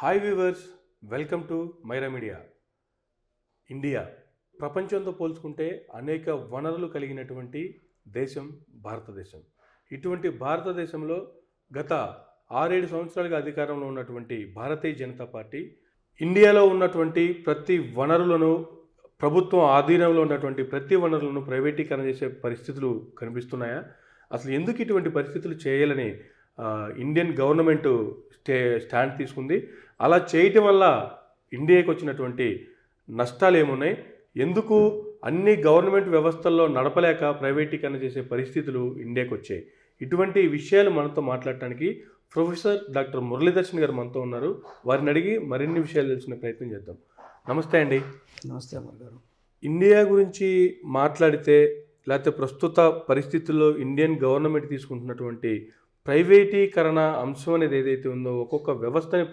Hi viewers, welcome to Myra Media. India ప్రపంచంతో పోల్చుకుంటే అనేక వనరులు కలిగినటువంటి దేశం భారతదేశం. ఇటువంటి భారతదేశంలో గత 6-7 సంవత్సరాలుగా అధికారంలో ఉన్నటువంటి భారతీయ జనతా పార్టీ ఇండియాలో ఉన్నటువంటి ప్రతి వనరులను, ప్రభుత్వం ఆధీనంలో ఉన్నటువంటి ప్రతి వనరులను ప్రైవేటీకరణ చేసే పరిస్థితులు కనిపిస్తున్నాయా? అసలు ఎందుకు ఇటువంటి పరిస్థితులు చేయాలని ఇండియన్ గవర్నమెంట్ స్టాండ్ తీసుకుంది? అలా చేయటం వల్ల ఇండియాకి వచ్చినటువంటి నష్టాలు ఏమున్నాయి? ఎందుకు అన్ని గవర్నమెంట్ వ్యవస్థల్లో నడపలేక ప్రైవేటీకరణ చేసే పరిస్థితులు ఇండియాకి వచ్చాయి? ఇటువంటి విషయాలు మనతో మాట్లాడటానికి ప్రొఫెసర్ డాక్టర్ మురళీదర్శన్ గారు మనతో ఉన్నారు. వారిని అడిగి మరిన్ని విషయాలు తెలుసుకునే ప్రయత్నం చేద్దాం. నమస్తే అండి. నమస్తే అమర్ గారు. ఇండియా గురించి మాట్లాడితే, లేకపోతే ప్రస్తుత పరిస్థితుల్లో ఇండియన్ గవర్నమెంట్ తీసుకుంటున్నటువంటి ప్రైవేటీకరణ అంశం అనేది ఏదైతే ఉందో, ఒక్కొక్క వ్యవస్థని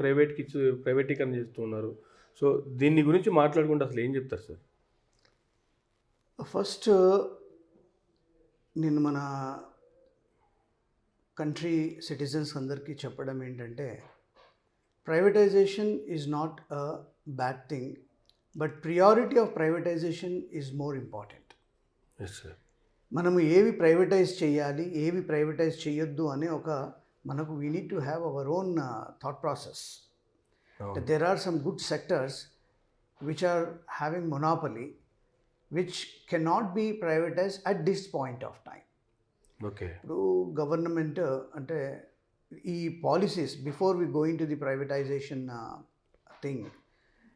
ప్రైవేటీకరణ చేస్తూ ఉన్నారు. సో దీని గురించి మాట్లాడుకుంటే అసలు ఏం చెప్తారు సార్? ఫస్ట్ నేను మన కంట్రీ సిటిజన్స్ అందరికీ చెప్పడం ఏంటంటే, privatisation is not a bad thing, but priority of privatisation is more important. Yes sir. మనము ఏవి ప్రైవేటైజ్ చేయాలి, ఏవి ప్రైవేటైజ్ చేయొద్దు అనే ఒక మనకు we need to have our own thought process. There are some good sectors which are having monopoly, which cannot be privatized at this point of time. Okay. ఇప్పుడు government అంటే ఈ policies before we go into the privatisation thing,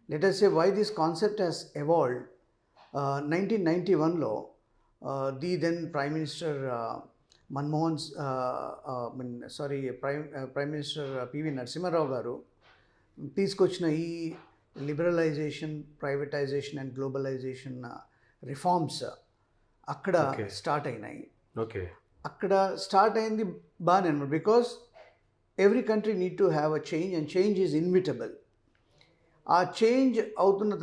let us say why this concept has evolved. 1991లో the then prime minister prime minister PV Narasimha Rao గారు తీసుకొచ్చిన ఈ liberalisation, privatisation and globalisation reforms అక్కడ start అయినాయి. Okay. అక్కడ start అయింది బాగానే అనమాట. Because every country need to have a change and change is inevitable. ఆ చేంజ్ అవుతున్న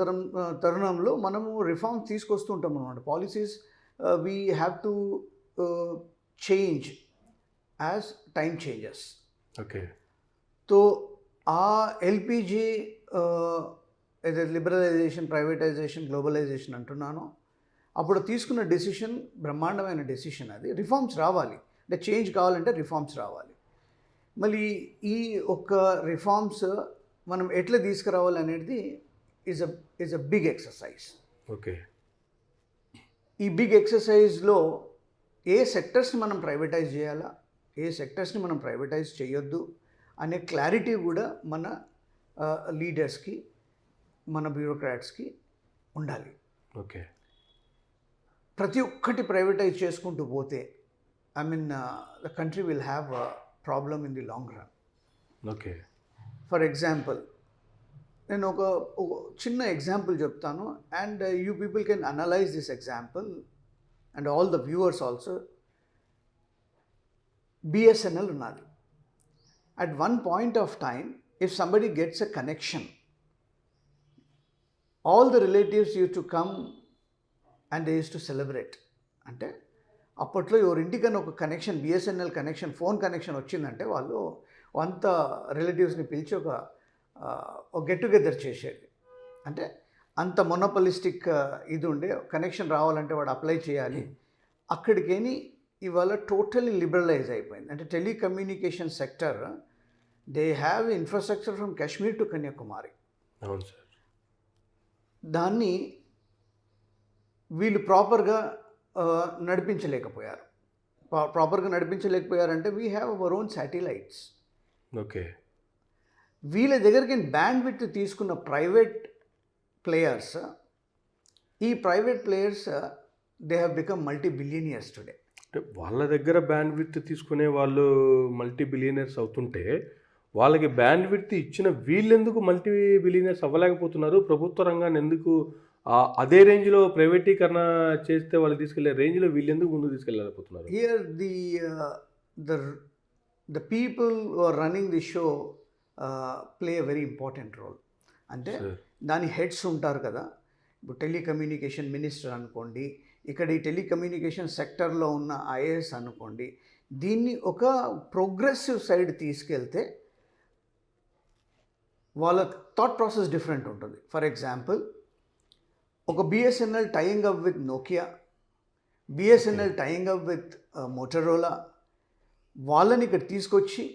తరుణంలో మనము రిఫార్మ్స్ తీసుకొస్తుంటాం అనమాట. Policies we have to change as time changes. Okay. So ఆ ఎల్పిజి ఏదైతే లిబరలైజేషన్, ప్రైవేటైజేషన్, గ్లోబలైజేషన్ అంటున్నానో, అప్పుడు తీసుకున్న డెసిషన్ బ్రహ్మాండమైన డెసిషన్. అది రిఫార్మ్స్ రావాలి, అంటే చేంజ్ కావాలంటే రిఫార్మ్స్ రావాలి. మళ్ళీ ఈ ఒక్క రిఫార్మ్స్ మనం ఎట్లా తీసుకురావాలి అనేది is a big exercise. Okay. ఈ బిగ్ ఎక్సర్సైజ్లో ఏ సెక్టర్స్ని మనం ప్రైవేటైజ్ చేయాలా, ఏ సెక్టర్స్ని మనం ప్రైవేటైజ్ చేయొద్దు అనే క్లారిటీ కూడా మన లీడర్స్కి, మన బ్యూరోక్రాట్స్కి ఉండాలి. ఓకే. ప్రతి ఒక్కటి ప్రైవేటైజ్ చేసుకుంటూ పోతే the country will have a problem in the long run. Okay. For example, నేను ఒక చిన్న ఎగ్జాంపుల్ చెప్తాను, and you people can analyse this example and all the viewers also. BSNL ఉన్నది. At one point of time, if somebody gets a connection, all the relatives used to come and they used to celebrate. అంటే అప్పట్లో ఎవరింటికన్నా ఒక connection, BSNL connection, phone connection వచ్చిందంటే వాళ్ళు అంత రిలేటివ్స్ని పిలిచి ఒక get together చేసేది. అంటే అంత మొనోపలిస్టిక్ ఇది ఉండే, కనెక్షన్ రావాలంటే వాడు అప్లై చేయాలి. అక్కడికేని ఇవాళ టోటల్లీ లిబరలైజ్ అయిపోయింది. అంటే telecommunication sector, they have infrastructure from Kashmir to Kanyakumari. అవును సార్. దాన్ని వీళ్ళు ప్రాపర్గా నడిపించలేకపోయారు. నడిపించలేకపోయారంటే we have our own satellites. Okay. వీళ్ళ దగ్గరికి బ్యాండ్ విడ్త్ తీసుకున్న ప్రైవేట్ ప్లేయర్స్, ఈ private players they have become multi billionaires today. అంటే వాళ్ళ దగ్గర బ్యాండ్ విడ్త్ తీసుకునే వాళ్ళు మల్టీ బిలియనర్స్ అవుతుంటే, వాళ్ళకి బ్యాండ్ విడ్త్ ఇచ్చిన వీళ్ళెందుకు మల్టీ బిలియనర్స్ అవ్వలేకపోతున్నారు? ప్రభుత్వ రంగాన్ని ఎందుకు అదే రేంజ్లో ప్రైవేటీకరణ చేస్తే వాళ్ళు తీసుకెళ్లే రేంజ్లో వీళ్ళెందుకు ముందుకు తీసుకెళ్ళలేకపోతున్నారు? Here the people are running the show play a very important role. అంటే దాని హెడ్స్ ఉంటారు కదా. ఇప్పుడు టెలికమ్యూనికేషన్ మినిస్టర్ అనుకోండి, ఇక్కడ ఈ టెలికమ్యూనికేషన్ సెక్టర్లో ఉన్న ఐఏఎస్ అనుకోండి, దీన్ని ఒక ప్రోగ్రెసివ్ సైడ్ తీసుకెళ్తే వాళ్ళ థాట్ ప్రాసెస్ డిఫరెంట్ ఉంటుంది. ఫర్ ఎగ్జాంపుల్, ఒక BSNL tying up with Nokia, BSNL tying up with Motorola, వాళ్ళని ఇక్కడ తీసుకొచ్చి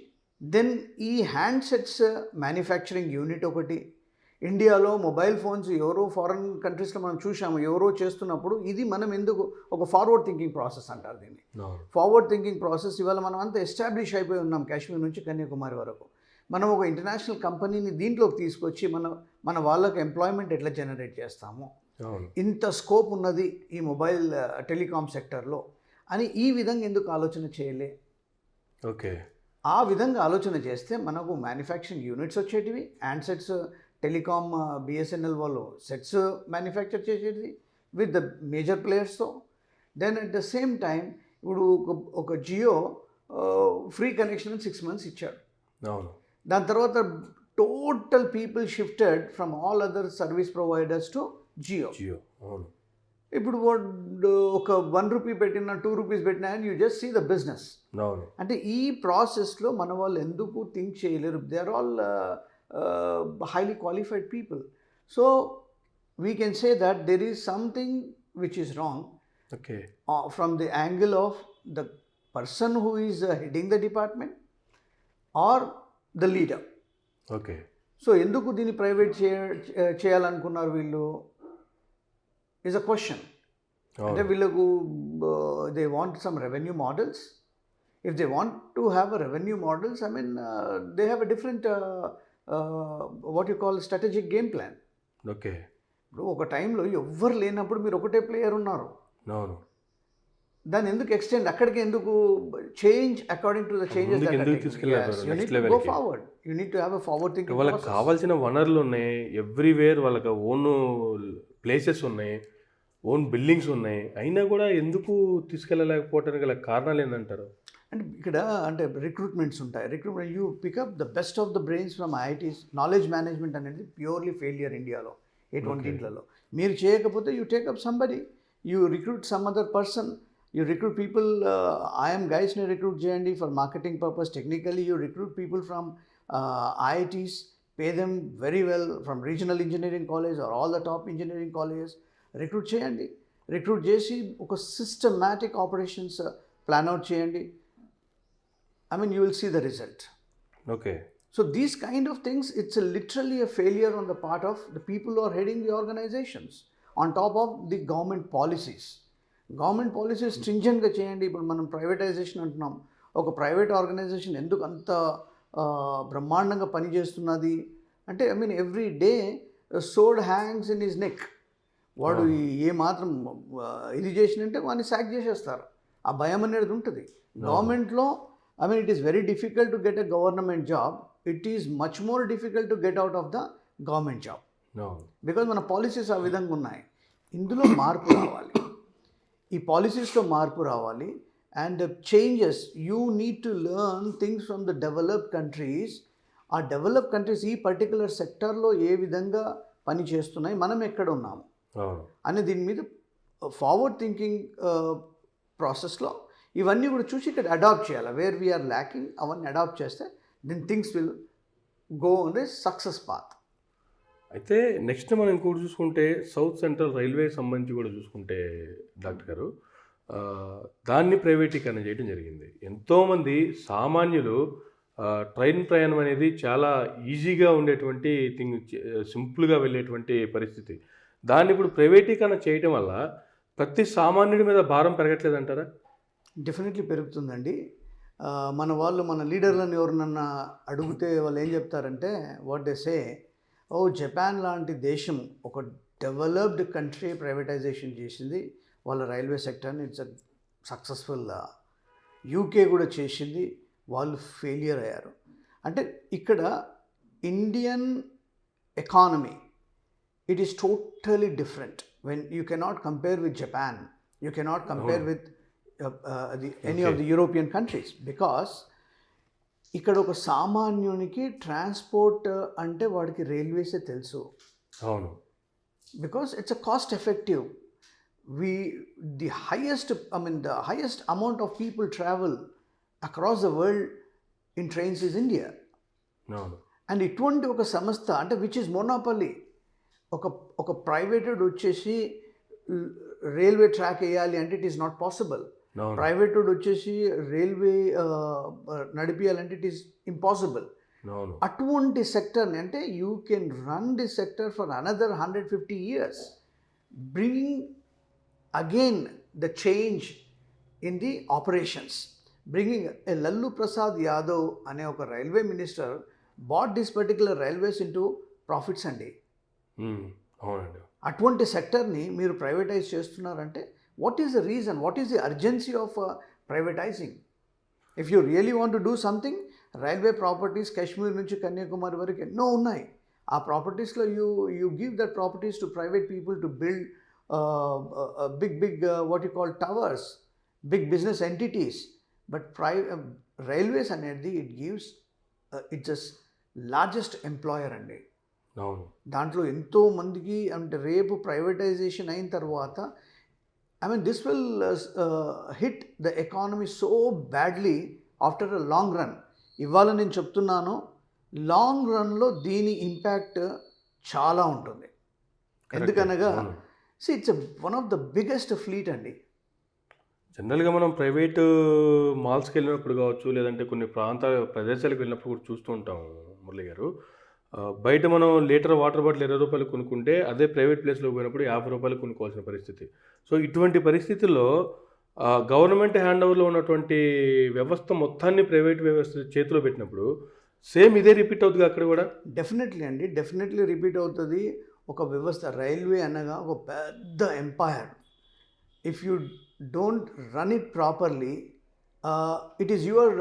దెన్ ఈ హ్యాండ్సెట్స్ మ్యానుఫ్యాక్చరింగ్ యూనిట్ ఒకటి, ఇండియాలో మొబైల్ ఫోన్స్ ఎవరో ఫారెన్ కంట్రీస్లో మనం చూసాము ఎవరో చేస్తున్నప్పుడు ఇది మనం ఎందుకు ఒక ఫార్వర్డ్ థింకింగ్ ప్రాసెస్ అంటారు దీన్ని. ఫార్వర్డ్ థింకింగ్ ప్రాసెస్ ఇవాళ మనం అంతా ఎస్టాబ్లిష్ అయిపోయి ఉన్నాం కాశ్మీర్ నుంచి కన్యాకుమారి వరకు. మనం ఒక ఇంటర్నేషనల్ కంపెనీని దీంట్లోకి తీసుకొచ్చి మన వాళ్ళకి ఎంప్లాయ్మెంట్ ఎట్లా జనరేట్ చేస్తాము, ఇంత స్కోప్ ఉన్నది ఈ మొబైల్ టెలికాం సెక్టర్లో అని ఈ విధంగా ఎందుకు ఆలోచన చేయలే? ఓకే, ఆ విధంగా ఆలోచన చేస్తే మనకు మ్యానుఫ్యాక్చరింగ్ యూనిట్స్ వచ్చేటివి, హ్యాండ్సెట్స్ టెలికామ్ బిఎస్ఎన్ఎల్ వాళ్ళు సెట్స్ మ్యానుఫ్యాక్చర్ చేసేది విత్ ద మేజర్ ప్లేయర్స్తో. Then at the same time ఇప్పుడు ఒక జియో ఫ్రీ కనెక్షన్ 6 months ఇచ్చాడు. అవును. దాని తర్వాత total people shifted from all other service providers to Jio. అవును. ఇప్పుడు ఒక 1 రూపీ పెట్టినా 2 rupees పెట్టినా you just see the business. అంటే ఈ ప్రాసెస్లో మన వాళ్ళు ఎందుకు థింక్ చేయలేరు? They are all highly qualified people. So we can say that there is something which is wrong. Okay. From the angle of the person who is heading the department or the leader. Okay. So ఎందుకు దీన్ని private చేయాలనుకున్నారు వీళ్ళు is a question. అంటే వీళ్ళకు they want some revenue models. If they want to have a revenue models, I mean they have a different what you call strategic game plan. Okay. ఇప్పుడు ఒక టైంలో ఎవ్వరు లేనప్పుడు మీరు ఒకటే ప్లేయర్ ఉన్నారు. అవును. దాన్ని ఎందుకు ఎక్స్టెండ్ అక్కడికి ఎందుకు change according to the changes that ఎందుకు తీసుకెళ్లారు? Next level go forward. You need to have a forward thinking. వాళ్ళకి కావాల్సిన వనరులు ఉన్నాయి, ఎవ్రీవేర్ వాళ్ళకి ఓన్ ప్లేసెస్ ఉన్నాయి, ఓన్ బిల్డింగ్స్ ఉన్నాయి, అయినా కూడా ఎందుకు తీసుకెళ్ళలేకపోవటానికి గల కారణాలు ఏంటంటారు? అంటే ఇక్కడ అంటే రిక్రూట్మెంట్స్ ఉంటాయి. Recruitment you pick up the best of the brains from IITs. Knowledge management అనేది ప్యూర్లీ ఫెయిలియర్ ఇండియాలో. ఎటువంటి ఇంట్లలో మీరు చేయకపోతే you take up somebody, you recruit some other person, you recruit people. IIM గైస్ని రిక్రూట్ చేయండి for marketing purpose. Technically you recruit people from IITs, pay them very well, from regional engineering college or all the top engineering colleges recruit చేయండి. Recruit చేసి ఒక systematic operations plan out చేయండి. I mean, you will see the result. Okay. So these kind of things, it's literally a failure on the part of the people who are heading the organizations, on top of the government policies. Government policies stringentగా చేయండి. ఇప్పుడు మనం privatisation అంటున్నాం. ఒక private organisation ఎందుకు అంత బ్రహ్మాండంగా పనిచేస్తున్నది అంటే, I mean every day sword hangs in his neck. వాడు ఏ మాత్రం ఇది చేసినంటే వాడిని సాక్ చేసేస్తారు. ఆ భయం అనేది ఉంటుంది గవర్నమెంట్లో. I mean, it is very difficult to get a government job. It is much more difficult to get out of the government job. No. Because మన పాలసీస్ ఆ విధంగా ఉన్నాయి. ఇందులో మార్పు రావాలి. ఈ పాలసీస్లో మార్పు రావాలి. And changes, you need to learn things from the developed countries. ఆ డెవలప్ కంట్రీస్ ఈ పర్టికులర్ సెక్టర్లో ఏ విధంగా పని చేస్తున్నాయి, మనం ఎక్కడ ఉన్నాము అనే దీని మీద ఫార్వర్డ్ థింకింగ్ ప్రాసెస్లో ఇవన్నీ కూడా చూసి ఇక్కడ అడాప్ట్ చేయాలి. వేర్ వీఆర్ ల్యాకింగ్ అవన్నీ అడాప్ట్ చేస్తే then things will go on a success path. అయితే నెక్స్ట్ మనం ఇంకోటి చూసుకుంటే సౌత్ సెంట్రల్ రైల్వే సంబంధించి కూడా చూసుకుంటే డాక్టర్ గారు దాన్ని ప్రైవేటీకరణ చేయడం జరిగింది. ఎంతోమంది సామాన్యులు ట్రైన్ ప్రయాణం అనేది చాలా ఈజీగా ఉండేటువంటి థింగ్, సింపుల్గా వెళ్ళేటువంటి పరిస్థితి. దాన్ని ఇప్పుడు ప్రైవేటీకరణ చేయటం వల్ల ప్రతి సామాన్యుడి మీద భారం పెరగట్లేదంటారా? డెఫినెట్లీ పెరుగుతుందండి. మన వాళ్ళు మన లీడర్లను ఎవరినన్నా అడిగితే వాళ్ళు ఏం చెప్తారంటే, వాట్ దే సే, ఓ జపాన్ లాంటి దేశం ఒక డెవలప్డ్ కంట్రీ ప్రైవేటైజేషన్ చేసింది వాళ్ళ రైల్వే సెక్టర్ని, ఇట్స్ అ సక్సెస్ఫుల్. యూకే కూడా చేసింది, వాళ్ళు ఫెయిలియర్ అయ్యారు. అంటే ఇక్కడ Indian economy it is totally different. When you cannot compare with Japan, you cannot compare with any of the European countries, because ఇక్కడ ఒక సామాన్యునికి ట్రాన్స్పోర్ట్ అంటే వాడికి రైల్వేసే తెలుసు. అవును. Because it's a cost effective. the highest amount of people travel across the world in trains is India. అవును. And ఇటువంటి ఒక సంస్థ అంటే విచ్ ఇస్ మోనోపలీ, ఒక ఒక ప్రైవేటెడ్ వచ్చేసి రైల్వే ట్రాక్ వేయాలి అంటే ఇట్ ఈస్ నాట్ పాసిబుల్. అవును. ప్రైవేటెడ్ వచ్చేసి రైల్వే నడిపియాలంటే ఇట్ ఈస్ ఇంపాసిబుల్. అవును. అటువంటి సెక్టర్ని అంటే you can run this sector for another 150 years, bringing again the change in the operations, bringing a Lalu Prasad Yadav అనే ఒక railway minister brought this particular railways into profits అండి. అవునండి. అటువంటి సెక్టర్ని మీరు ప్రైవేటైజ్ చేస్తున్నారంటే what is the reason, what is the urgency of privatising? If you really want to do something, railway properties Kashmir నుంచి కన్యాకుమారి వరకు ఎన్నో ఉన్నాయి. ఆ ప్రాపర్టీస్లో you give that properties to private people to build big what you call towers, big business entities. But railways అనేది it gives it's just largest employer అండి. అవును. దాంట్లో ఎంతో మందికి అంటే రేపు ప్రైవేటైజేషన్ అయిన తర్వాత I mean this will hit the economy so badly after a long run. ఇవాళ నేను చెప్తున్నాను, లాంగ్ రన్లో దీని ఇంపాక్ట్ చాలా ఉంటుంది. ఎందుకనగా it's one of the biggest fleet అండి. జనరల్గా మనం ప్రైవేటు మాల్స్కి వెళ్ళినప్పుడు కావచ్చు, లేదంటే కొన్ని ప్రదేశాలకు వెళ్ళినప్పుడు కూడా చూస్తూ ఉంటాం మురళి గారు. బయట మనం లీటర్ వాటర్ బాటిల్ 20 రూపాయలు కొనుక్కుంటే అదే ప్రైవేట్ ప్లేస్లో పోయినప్పుడు 50 రూపాయలు కొనుక్కోవాల్సిన పరిస్థితి. సో ఇటువంటి పరిస్థితుల్లో గవర్నమెంట్ హ్యాండ్ ఓవర్లో ఉన్నటువంటి వ్యవస్థ మొత్తాన్ని ప్రైవేట్ వ్యవస్థ చేతిలో పెట్టినప్పుడు సేమ్ ఇదే రిపీట్ అవుతుంది అక్కడ కూడా. డెఫినెట్లీ అండి, డెఫినెట్లీ రిపీట్ అవుతుంది. ఒక వ్యవస్థ, రైల్వే అనగా ఒక పెద్ద empire. If you don't run it properly, it is your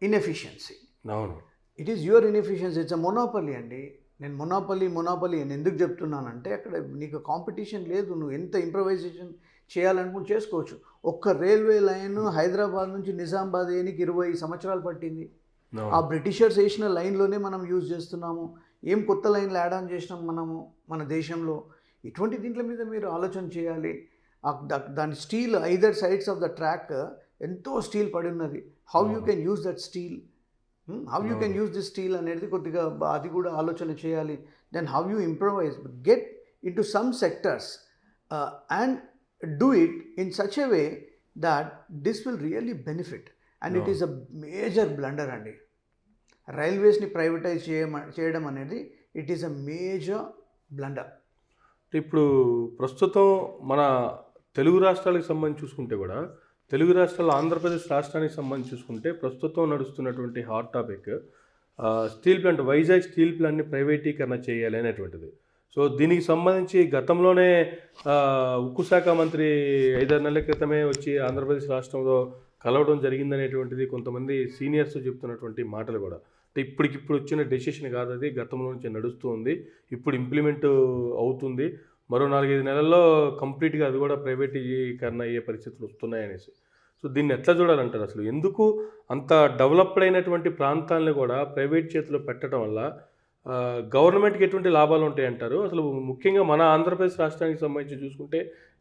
inefficiency. అవును. It is your inefficiency. It's a monopoly అండి. నేను మొనోపలీ అని ఎందుకు చెప్తున్నానంటే అక్కడ నీకు కాంపిటీషన్ లేదు. నువ్వు ఎంత ఇంప్రవైజేషన్ చేయాలనుకుంటే చేసుకోవచ్చు. ఒక్క రైల్వే లైన్ హైదరాబాద్ నుంచి నిజామాబాద్ వేయడానికి 20 సంవత్సరాలు పట్టింది. ఆ బ్రిటిషర్స్ వేసిన లైన్లోనే మనం యూజ్ చేస్తున్నాము. ఏం కొత్త లైన్లు యాడ్ ఆన్ చేసినాం మనము మన దేశంలో. ఇటువంటి దీంట్ల మీద మీరు ఆలోచన చేయాలి. దాని steel either sides of the track ఎంతో స్టీల్ పడి ఉన్నది. How you can use that steel, how you can use this steel అనేది కొద్దిగా అది కూడా ఆలోచన చేయాలి. Then how you improvise, get into some sectors and do it in such a way that this will really benefit, and it is a major blunder అండి. రైల్వేస్ని privatise చేయడం అనేది it is a major blunder. ఇప్పుడు ప్రస్తుతం మన తెలుగు రాష్ట్రాలకు సంబంధించి చూసుకుంటే కూడా, తెలుగు రాష్ట్రాలు ఆంధ్రప్రదేశ్ రాష్ట్రానికి సంబంధించి చూసుకుంటే ప్రస్తుతం నడుస్తున్నటువంటి hot topic steel plant, Vizag steel ప్లాంట్ని ప్రైవేటీకరణ చేయాలి అనేటువంటిది. సో దీనికి సంబంధించి గతంలోనే ఉక్కు శాఖ మంత్రి 5-6 నెలల క్రితమే వచ్చి ఆంధ్రప్రదేశ్ రాష్ట్రంలో కలవడం జరిగిందనేటువంటిది కొంతమంది సీనియర్స్ చెప్తున్నటువంటి మాటలు కూడా. అంటే ఇప్పటికిప్పుడు వచ్చిన డెసిషన్ కాదు, అది గతంలో నుంచి నడుస్తూ ఉంది, ఇప్పుడు ఇంప్లిమెంట్ అవుతుంది, మరో 4-5 నెలల్లో కంప్లీట్గా అది కూడా ప్రైవేటీకరణ అయ్యే పరిస్థితులు వస్తున్నాయనేసి. సో దీన్ని ఎట్లా చూడాలంటారు? అసలు ఎందుకు అంత డెవలప్డ్ అయినటువంటి ప్రాంతాలను కూడా ప్రైవేట్ చేతిలో పెట్టడం వల్ల గవర్నమెంట్కి ఎటువంటి లాభాలు ఉంటాయి అంటారు? అసలు ముఖ్యంగా మన ఆంధ్రప్రదేశ్ రాష్ట్రానికి సంబంధించి చూసుకుంటే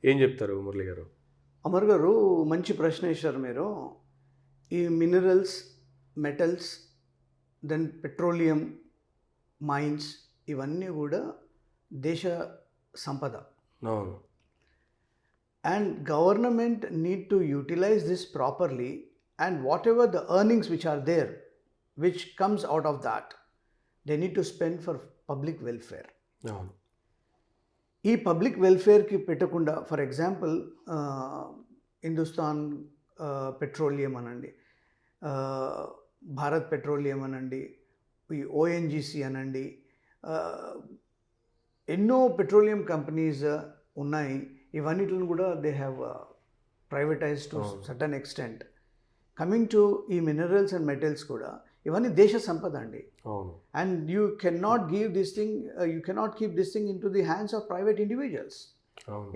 ఏం చెప్తారు మురళి గారు? అమర్ గారు, మంచి ప్రశ్న వేశారు మీరు. ఈ minerals, metals, then petroleum mines, ఇవన్నీ కూడా దేశ సంపద. అవును. And government need to utilise this properly, and whatever the earnings which are there, which comes out of that, they need to spend for public welfare. అవును. ఈ public వెల్ఫేర్కి పెట్టకుండా, for example Hindustan petroleum అనండి, Bharat petroleum అనండి, ఈ ONGC అనండి, ఎన్నో petroleum companies ఉన్నాయి. ఇవన్నిటిని కూడా they have privatise to certain extent. Coming to ఈ మినరల్స్ అండ్ మెటల్స్ కూడా ఇవన్నీ దేశ సంపద అండి. And you cannot give this thing, you cannot keep this thing into the hands of private individuals.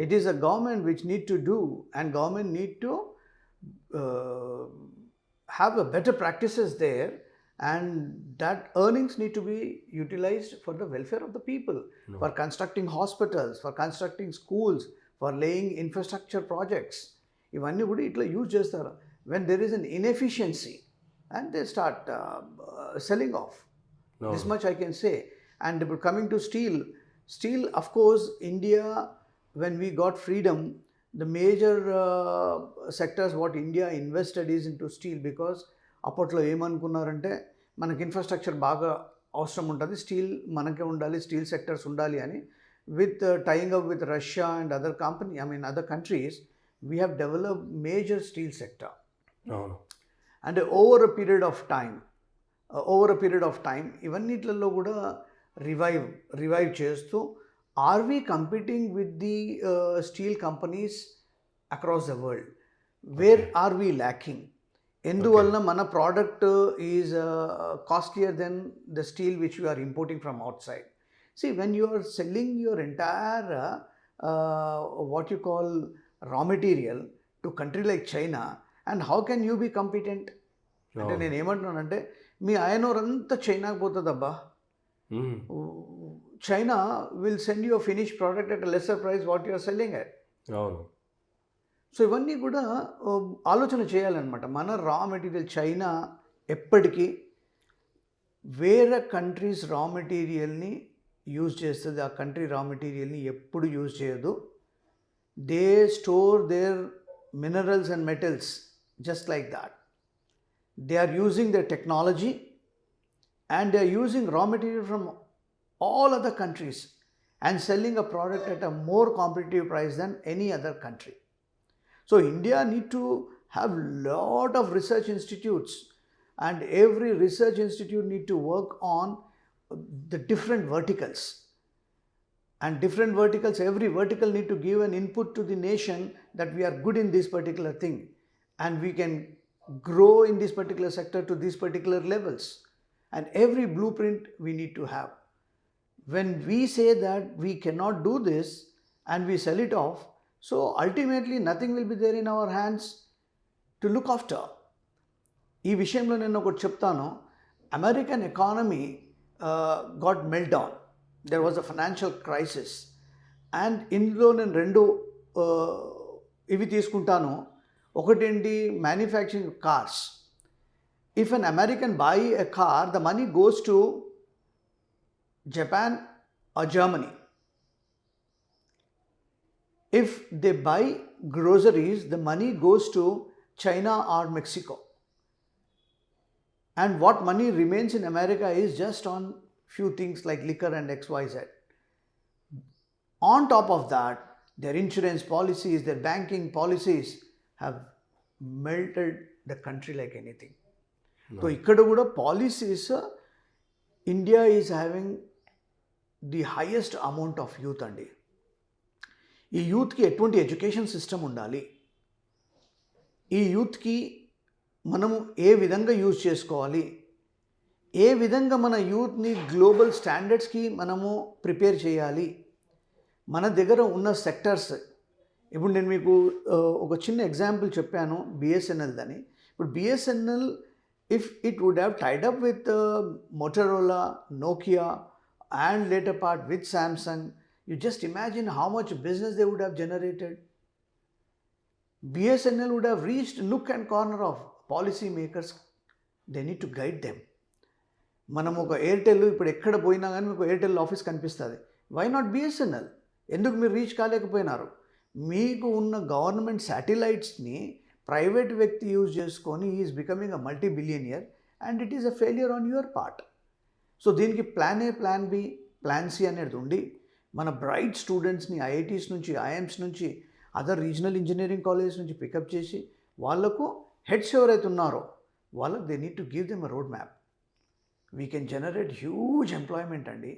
It is a government which need to do, and government need to have a better practices there, and that earnings need to be utilized for the welfare of the people, for constructing hospitals, for constructing schools, for laying infrastructure projects. ఇవన్నీ కూడా ఇట్లా use చేస్తారు. when there is an inefficiency and they start selling off. This much I can say. And but coming to steel, of course, India, when we got freedom, the major sectors what India invested is into steel, because అప్పట్లో ఏమనుకున్నారంటే మనకి infrastructure బాగా అవసరం ఉంటుంది, steel మనకే ఉండాలి, steel sectors ఉండాలి అని. With tying up with Russia and other company, other countries, we have developed major steel sector. అవును. And over a period of time ఇవన్నిట్లలో కూడా రివైవ్ చేస్తూ, are we competing with the steel companies across the world? Where are we lacking? ఎందువలన మన product is costlier than the steel which you are importing from outside. See, when you are selling your entire what you call raw material to country like China, and how can you be competent? అంటే నేను ఏమంటున్నానంటే, మీ iron ore అంతా చైనాకి పోతుంది అబ్బా. China will send you finish product at lesser price what you are selling at. అవును. So ఇవన్నీ కూడా ఆలోచన చేయాలన్నమాట. మన రా మెటీరియల్ చైనా ఎప్పటికీ వేరే కంట్రీస్ రా మెటీరియల్ని యూజ్ చేస్తుంది, ఆ కంట్రీ రా మెటీరియల్ని ఎప్పుడు యూజ్ చేయదు. They store their minerals and metals just like that. They are using their technology and they are using raw material from all other countries and selling a product at a more competitive price than any other country. So India need to have lot of research institutes, and every research institute need to work on the different verticals, and different verticals, every vertical need to give an input to the nation that we are good in this particular thing and we can grow in this particular sector to these particular levels. And every blueprint we need to have. When we say that we cannot do this and we sell it off, so ultimately nothing will be there in our hands to look after. ఈ విషయంలో నేను ఒకటి చెప్తాను. American economy got meltdown. There was a financial crisis, and ఇందులో నేను రెండు ఇవి తీసుకుంటాను. ఒకటేంటి, manufacturing cars. If an American buy a car, the money goes to Japan or Germany. If they buy groceries, the money goes to China or Mexico. And what money remains in America is just on few things like liquor and XYZ. On top of that, their insurance policies, their banking policies have melted the country like anything. So ఇక్కడ కూడా policies, India is having the highest amount of youth అండి. ఈ యూత్కి ఎటువంటి education system ఉండాలి, ఈ యూత్కి మనము ఏ విధంగా యూజ్ చేసుకోవాలి, ఏ విధంగా మన యూత్ని గ్లోబల్ స్టాండర్డ్స్కి మనము ప్రిపేర్ చేయాలి. మన దగ్గర ఉన్న సెక్టర్స్, ఇప్పుడు నేను మీకు ఒక చిన్న ఎగ్జాంపుల్ చెప్పాను బిఎస్ఎన్ఎల్ అని. ఇప్పుడు BSNL, if it would have tied up with Motorola, Nokia, and later part with Samsung, you just imagine how much business they would have generated. BSNL would have reached nook and corner of policy makers. They need to guide them. మనం ఒక Airtel ఇప్పుడు ఎక్కడ పోయినా కానీ మీకు Airtel office కనిపిస్తుంది. Why not BSNL? ఎందుకు మీరు రీచ్ కాలేకపోయినారు? మీకు ఉన్న గవర్నమెంట్ శాటిలైట్స్ని ప్రైవేట్ వ్యక్తి యూజ్ చేసుకొని is becoming a multi billionaire, and it is a failure on your part. So దీనికి plan A, plan B, plan C అనేది ఉండి మన బ్రైట్ స్టూడెంట్స్ని ఐఐటీస్ నుంచి, ఐఎమ్స్ నుంచి, అదర్ రీజనల్ ఇంజనీరింగ్ కాలేజెస్ నుంచి పికప్ చేసి వాళ్ళకు హెడ్స్ ఎవరైతే ఉన్నారో వాళ్ళకు they need to give them a road map. We can generate huge employment అండి.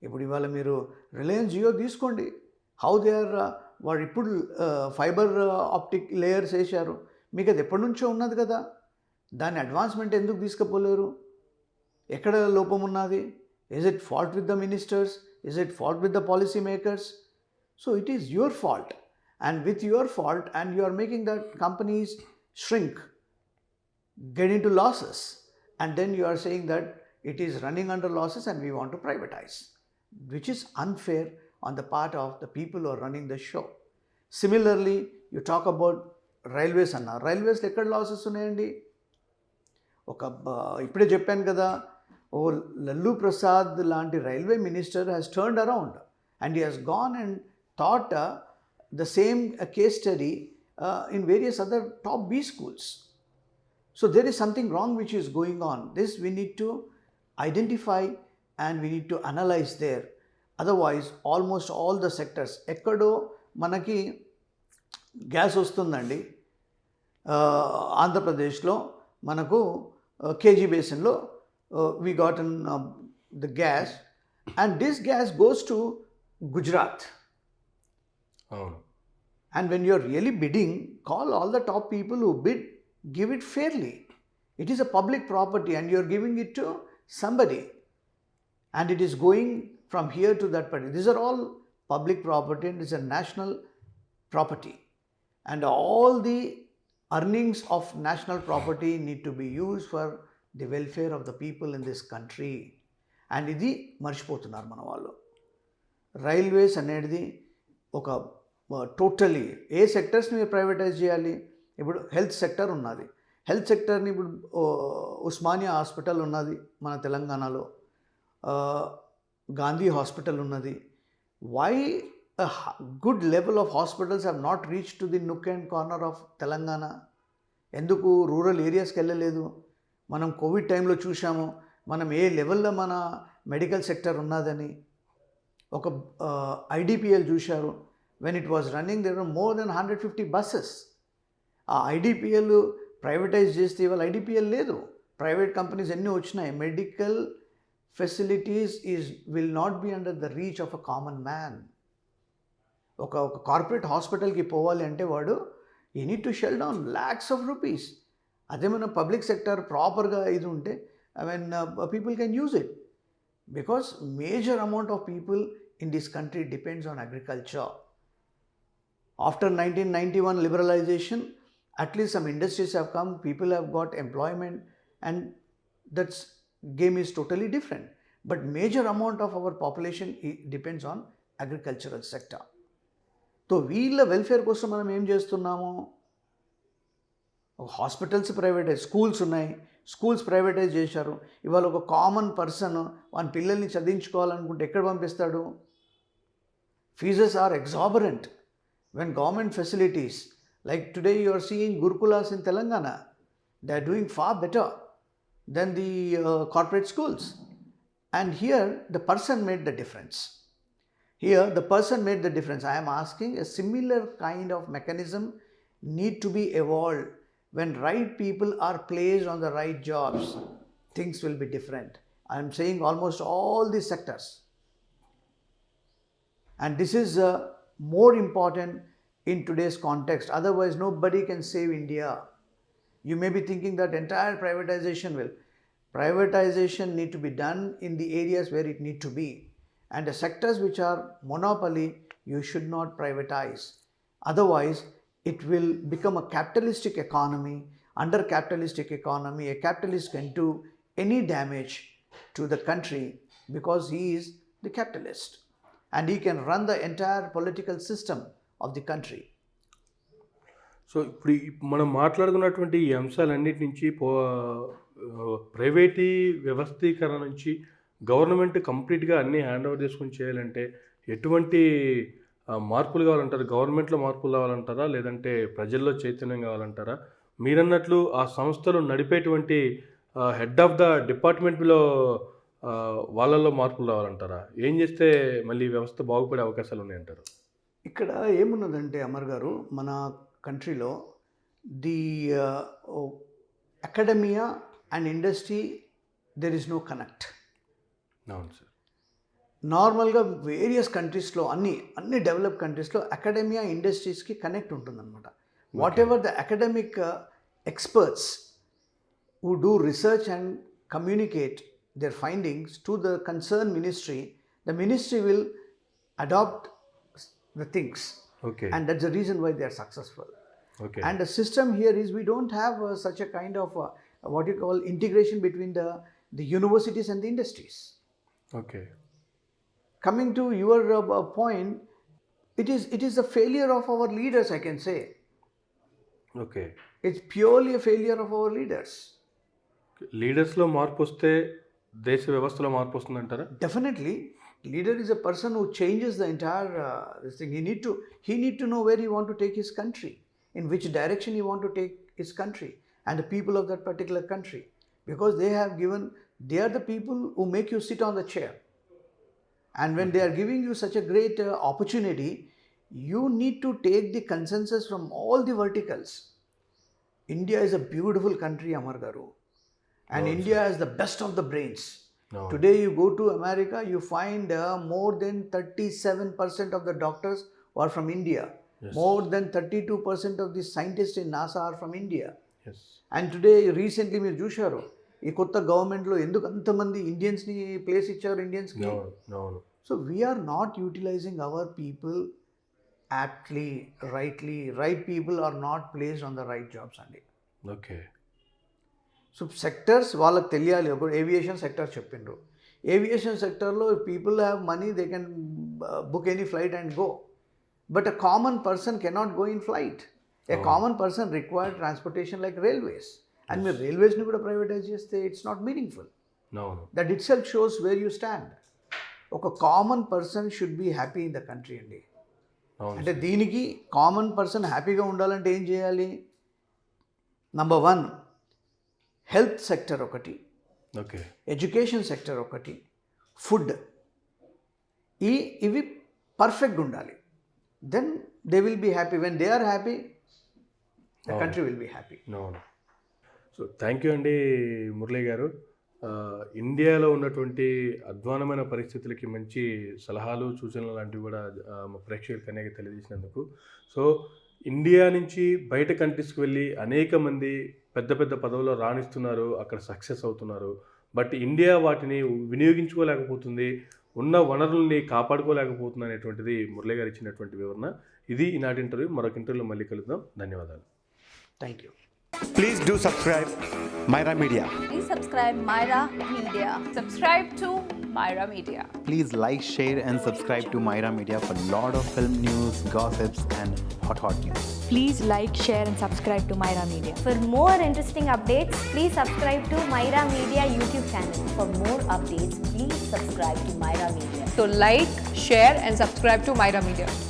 ఇప్పుడు ఇవాళ మీరు రిలయన్స్ జియో తీసుకోండి, హౌ దే ఆర్, వాడు ఇప్పుడు ఫైబర్ ఆప్టిక్ లేయర్స్ వేశారు. మీకు అది ఎప్పటి నుంచో ఉన్నది కదా, దాన్ని అడ్వాన్స్మెంట్ ఎందుకు తీసుకుపోలేరు? ఎక్కడ లోపం ఉన్నది? Is it fault with the ministers? Is it fault with the policy makers? So it is your fault, and with your fault and you are making that companies shrink, get into losses, and then you are saying that it is running under losses and we want to privatize, which is unfair on the part of the people who are running the show. Similarly, you talk about railways అన్న, రైల్వేస్లో ఎక్కడ losses ఉన్నాయండి? ఇప్పుడే చెప్పాను కదా, ఓ లల్లు ప్రసాద్ లాంటి railway minister has turned around and he has gone and thought the same case study in various other top B schools. So there is something wrong which is going on. This we need to identify and we need to analyze there. Otherwise, almost all the sectors, ekkado manaki gas వస్తుందండి ఆంధ్రప్రదేశ్లో మనకు KG బేసిన్లో we got the gas and this gas goes to Gujarat. అవును. And when you're really bidding, call all the top people who bid, give it fairly. It is a public property and you're giving it to somebody. And it is going from here to that party. These are all public property and it's a national property. And all the earnings of national property need to be used for the welfare of the people in this country. And ఇది మర్చిపోతున్నారు మన వాళ్ళు. Railways అనేది ఒక totally ఏ సెక్టర్స్ని మీరు privatise చేయాలి. ఇప్పుడు health sector ఉన్నది. హెల్త్ సెక్టర్ని ఇప్పుడు ఉస్మానియా హాస్పిటల్ ఉన్నది మన తెలంగాణలో, గాంధీ హాస్పిటల్ ఉన్నది. Why good level of hospitals have not reach to the nook and corner of Telangana? ఎందుకు రూరల్ ఏరియాస్కి వెళ్ళలేదు? మనం కోవిడ్ టైంలో చూసాము మనం ఏ లెవెల్లో మన మెడికల్ సెక్టర్ ఉన్నదని. ఒక ఐడిపిఎల్ చూశారు, when it was running there were more than 150 buses. ఆ ఐడిపిఎల్ ప్రైవేటైజ్ చేస్తే ఇవాళ ఐడిపిఎల్ లేదు, ప్రైవేట్ కంపెనీస్ ఎన్ని వచ్చినాయి. Medical facilities will not be under the reach of a common man. ఒక కార్పొరేట్ హాస్పిటల్కి పోవాలి అంటే వాడు you need to shell down lakhs of rupees. అదే మన పబ్లిక్ సెక్టర్ ప్రాపర్గా ఇది ఉంటే I mean people can use it, because major amount of people in this country depends on agriculture. After 1991 liberalization, at least some industries have come, people have got employment, and that game is totally different. But major amount of our population depends on agricultural sector. So వీళ్ళ welfare కోసం మనం ఏం చేస్తున్నాము? Hospitals privatise, schools ఉన్నాయి, schools privatise చేశారు. ఇవాళ ఒక common person వాళ్ళ పిల్లల్ని చదివించుకోవాలనుకుంటే ఎక్కడ పంపిస్తాడు? Fees are exorbitant. When government facilities, like today you are seeing Gurukulas in Telangana, they are doing far better than the corporate schools. And here the person made the difference. Here the person made the difference. I am asking a similar kind of mechanism need to be evolved. When right people are placed on the right jobs, things will be different. I am saying almost all these sectors. And this is more important in today's context. Otherwise, nobody can save India. You may be thinking that entire privatization will. Privatization need to be done in the areas where it need to be. And the sectors which are monopoly, you should not privatize. Otherwise, it will become a capitalistic economy. Under capitalistic economy, a capitalist can do any damage to the country because he is the capitalist. And he can run the entire political system of the country. So ఇప్పుడు మనం మాట్లాడుకున్నటువంటి ఈ అంశాలన్నిటి నుంచి ప్రైవేటీ వ్యవస్థీకరణ నుంచి government కంప్లీట్గా అన్నీ hand over చేసుకుని చేయాలంటే ఎటువంటి మార్పులు కావాలంటారు? గవర్నమెంట్లో మార్పులు కావాలంటారా, లేదంటే ప్రజల్లో చైతన్యం కావాలంటారా? మీరన్నట్లు ఆ సంస్థలు నడిపేటువంటి హెడ్ ఆఫ్ ద డిపార్ట్మెంట్లో వాళ్ళల్లో మార్పులు రావాలంటారా? ఏం చేస్తే మళ్ళీ వ్యవస్థ బాగుపడే అవకాశాలు ఉన్నాయంటారు? ఇక్కడ ఏమున్నదంటే అమర్ గారు, మన కంట్రీలో the academia and industry there is no connect. అవును సార్. నార్మల్గా వేరియస్ కంట్రీస్లో అన్ని డెవలప్ కంట్రీస్లో అకాడమియా ఇండస్ట్రీస్కి కనెక్ట్ ఉంటుందన్నమాట. Whatever the academic experts who do research and communicate their findings to the concerned ministry, the ministry will adopt the things. Okay. And that's the reason why they are successful. Okay. And the system here is we don't have such a kind of what you call integration between the universities and the industries. Okay. Coming to your point, it is a failure of our leaders, I can say. Okay. It's purely a failure of our leaders. లీడర్స్లో మార్పు వస్తే దేశ వ్యవస్థలో మార్పు వస్తుందంటారా? Definitely, leader is a person who changes the entire this thing. He need to know where he want to take his country, in which direction he want to take his country, and the people of that particular country, because they are the people who make you sit on the chair, and when they are giving you such a great opportunity, you need to take the consensus from all the verticals. India is a beautiful country, Amar Garu, and India has the best of the brains. No. Today you go to America, you find more than 37% of the doctors are from India. Yes. More than 32% of the scientists in NASA are from India. Yes. And today recently మీరు చూశారు ఈ కొత్త గవర్నమెంట్లో ఎందుకు అంతమంది ఇండియన్స్ని place ఇచ్చారు ఇండియన్స్కి. No. So we are not utilising our people aptly, right people are not placed on the right jobs అండి. ఓకే. సో సెక్టర్స్ వాళ్ళకి తెలియాలి. ఒక ఏవియేషన్ సెక్టర్ చెప్పిండ్రు, ఏవియేషన్ సెక్టర్లో people have money, they can book any flight and go, but a common person cannot go in flight. A common person required transportation like railways, and మీరు రైల్వేస్ని కూడా privatise చేస్తే it's not meaningful. That it self shows where you stand. ఒక common person should be happy in the country అండి. అంటే దీనికి common person హ్యాపీగా ఉండాలంటే ఏం చేయాలి? నంబర్ 1, హెల్త్ సెక్టర్ ఒకటి, ఓకే, ఎడ్యుకేషన్ సెక్టర్ ఒకటి, ఫుడ్, ఇవి పర్ఫెక్ట్గా ఉండాలి. Then they will be happy. When they are happy, the country will be happy. So thank you అండి మురళీ గారు. ఇండియాలో ఉన్నటువంటి అధ్వానమైన పరిస్థితులకి మంచి సలహాలు, సూచనలు లాంటివి కూడా మా ప్రేక్షకులకు అనేక తెలియజేసినందుకు. సో ఇండియా నుంచి బయట కంట్రీస్కి వెళ్ళి అనేక మంది పెద్ద పెద్ద పదవుల్లో రాణిస్తున్నారు, అక్కడ సక్సెస్ అవుతున్నారు. బట్ ఇండియా వాటిని వినియోగించుకోలేకపోతుంది, ఉన్న వనరుల్ని కాపాడుకోలేకపోతుంది అనేటువంటిది మురళీ గారు ఇచ్చినటువంటి వివరణ. ఇది ఈనాటి ఇంటర్వ్యూ. మరొక ఇంటర్వ్యూలో మళ్ళీ కలుద్దాం. ధన్యవాదాలు. Thank you. Please do subscribe Myra Media. Please subscribe Myra Media. Subscribe to Myra Media. Please like, share and subscribe to Myra Media for lot of film news, gossips and hot news. Please like, share and subscribe to Myra Media. For more interesting updates, please subscribe to Myra Media YouTube channel. For more updates, please subscribe to Myra Media. So like, share and subscribe to Myra Media.